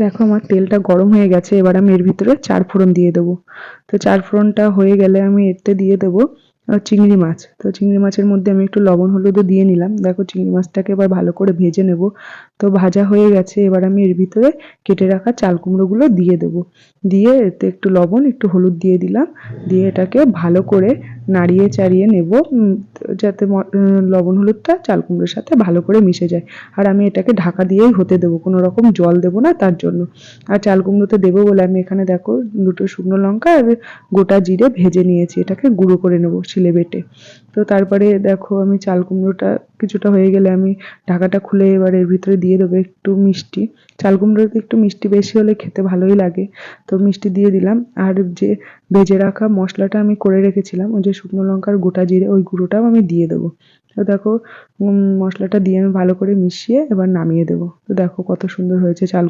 দেখো আমার তেলটা গরম হয়ে গেছে, এবার আমি এর ভিতরে 4 ফোড়ন দিয়ে দেবো। তো 4 ফোড়নটা হয়ে গেলে আমি এতে দিয়ে দেবো চিংড়ি মাছ। তো চিংড়ি মাছের মধ্যে আমি একটু লবণ হলুদও দিয়ে নিলাম। দেখো চিংড়ি মাছটাকে এবার ভালো করে ভেজে নেব। তো ভাজা হয়ে গেছে, এবার আমি এর ভিতরে কেটে রাখা চাল কুমড়োগুলো দিয়ে দেবো। দিয়ে এতে একটু লবণ একটু হলুদ দিয়ে দিলাম। দিয়ে এটাকে ভালো করে নাড়িয়ে চাড়িয়ে নেব, যাতে লবণ হলুদটা চাল কুমড়োর সাথে ভালো করে মিশে যায়। আর আমি এটাকে ঢাকা দিয়েই হতে দেবো, কোনো রকম জল দেবো না তার জন্য। আর চাল কুমড়োতে দেবো বলে আমি এখানে দেখো 2টো শুকনো লঙ্কা আর গোটা জিরে ভেজে নিয়েছি, এটাকে গুঁড়ো করে নেবো শিলে বেটে। তো তারপরে দেখো আমি চাল কুমড়োটা কিছুটা হয়ে গেলে আমি ঢাকাটা খুলে এবার এর ভিতরে দিয়ে দেবো একটু মিষ্টি। চাল কুমড়োতে একটু মিষ্টি বেশি হলে খেতে ভালোই লাগে। তো মিষ্টি দিয়ে দিলাম। আর যে ভেজে রাখা মশলাটা আমি করে রেখেছিলাম, ওই যে শুকনো লঙ্কার গোটা জিরে, ওই গুঁড়োটাও আমি দিয়ে দেবো। তো দেখো মশলাটা দিয়ে আমি ভালো করে মিশিয়ে এবার নামিয়ে দেবো। তো দেখো কত সুন্দর হয়েছে চাল